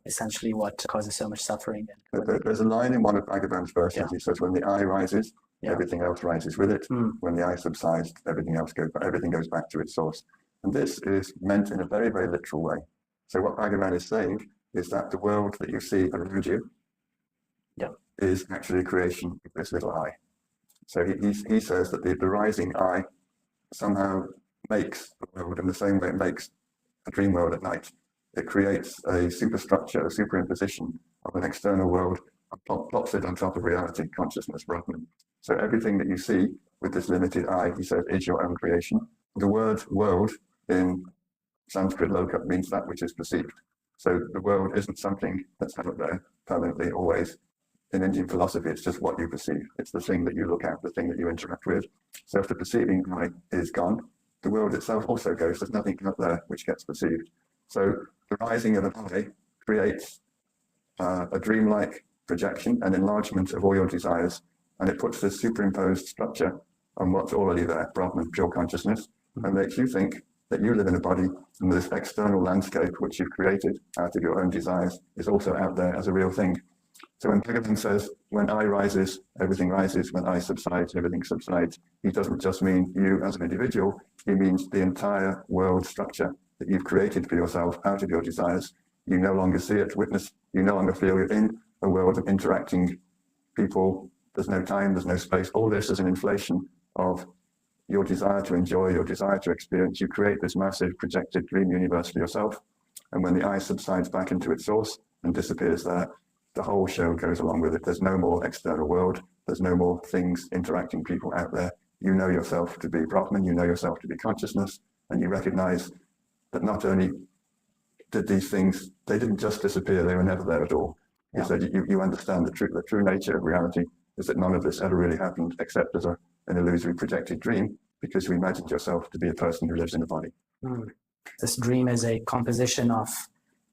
essentially what causes so much suffering. There's a line in one of Bhagavan's verses. He says, when the I rises, everything else rises with it. When the I subsides, everything goes back to its source. And this is meant in a very, very literal way. So what Bhagavan is saying is that the world that you see around you is actually a creation of this little I. So he says that the rising I somehow makes the world in the same way it makes a dream world at night. It creates a superstructure, a superimposition of an external world, and plops it on top of reality, consciousness, Brahman. So everything that you see with this limited I, he says, is your own creation. The word world in Sanskrit loka means that which is perceived. So the world isn't something that's out there permanently, always. In Indian philosophy, it's just what you perceive. It's the thing that you look at, the thing that you interact with. So if the perceiving I is gone, the world itself also goes. There's nothing out there which gets perceived. So the rising of an I creates a dreamlike projection and enlargement of all your desires, and it puts this superimposed structure on what's already there, Brahman, pure consciousness, and makes you think that you live in a body, and this external landscape which you've created out of your own desires is also out there as a real thing. So when Bhagavan says, when I rises, everything rises, when I subsides, everything subsides, he doesn't just mean you as an individual, he means the entire world structure that you've created for yourself out of your desires. You no longer see it, witness, you no longer feel you're in a world of interacting people. There's no time, there's no space. All this is an inflation of your desire to enjoy, your desire to experience. You create this massive projected dream universe for yourself. And when the I subsides back into its source and disappears there, the whole show goes along with it. There's no more external world. There's no more things interacting people out there. You know yourself to be Brahman, you know yourself to be consciousness, and you recognize that not only did these things, they didn't just disappear, they were never there at all. He said you understand the true nature of reality is that none of this ever really happened except as an illusory projected dream, because you imagined yourself to be a person who lives in a body. This dream is a composition of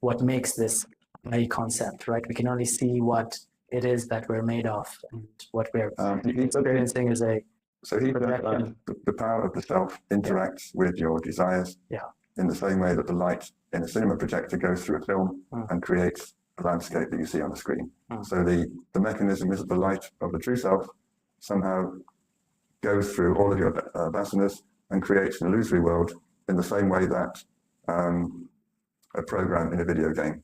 what makes this I concept, right? We can only see what it is that we're made of, and what we're experiencing is a So the power of the self interacts with your desires in the same way that the light in a cinema projector goes through a film and creates the landscape that you see on the screen. So the mechanism is that the light of the true self somehow goes through all of your vasanas and creates an illusory world in the same way that a program in a video game.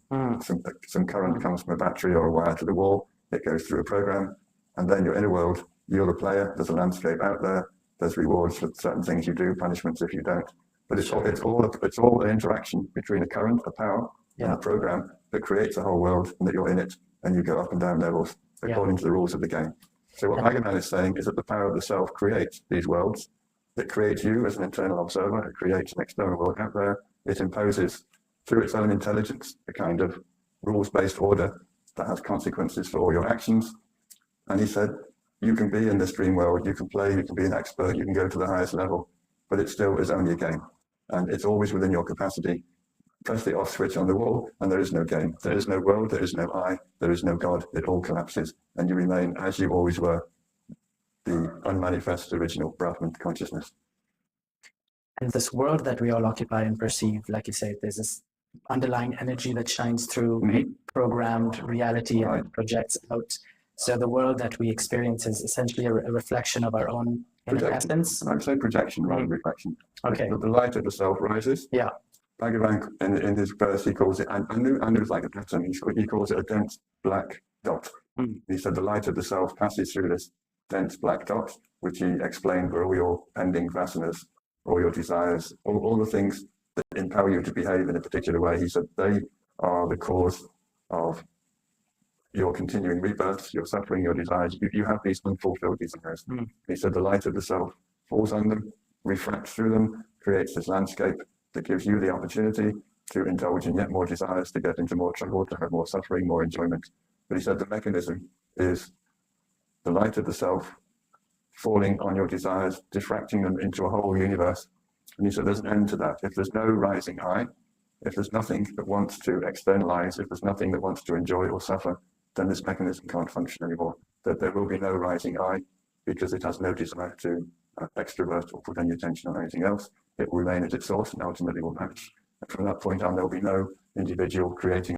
Some current comes from a battery or a wire to the wall, it goes through a program, and then you're in a world, you're the player, there's a landscape out there, there's rewards for certain things you do, punishments if you don't. But it's all an interaction between a current, a power, and a program that creates a whole world, and that you're in it, and you go up and down levels according to the rules of the game. So what Bhagavan is saying is that the power of the self creates these worlds. It creates you as an internal observer, it creates an external world out there, it imposes through its own intelligence a kind of rules-based order that has consequences for all your actions. And he said, you can be in this dream world, you can play, you can be an expert, you can go to the highest level, but it still is only a game. And it's always within your capacity. Press the off switch on the wall and there is no game. There is no world, there is no I, there is no God. It all collapses and you remain as you always were, the unmanifest original Brahman consciousness. And this world that we all occupy and perceive, like you say, there's this underlying energy that shines through a programmed reality and projects out. So the world that we experience is essentially a reflection of our own inner essence. I would say projection rather than reflection. Okay. The light of the self rises. Yeah. Bhagavan, in his verse, he calls it, Anu is like a pattern, he calls it a dense black dot. He said the light of the self passes through this dense black dot, which he explained were all your pending vasanas, all your desires, all the things that impel you to behave in a particular way. He said they are the cause of your continuing rebirths, your suffering, your desires. You have these unfulfilled desires. He said the light of the self falls on them, refracts through them, creates this landscape that gives you the opportunity to indulge in yet more desires, to get into more trouble, to have more suffering, more enjoyment. But he said the mechanism is the light of the self falling on your desires, diffracting them into a whole universe. And he said there's an end to that. If there's no rising I, if there's nothing that wants to externalize, if there's nothing that wants to enjoy or suffer, then this mechanism can't function anymore. That there will be no rising I because it has no desire to extrovert or put any attention on anything else. It will remain at its source and ultimately will vanish. And from that point on, there will be no individual creating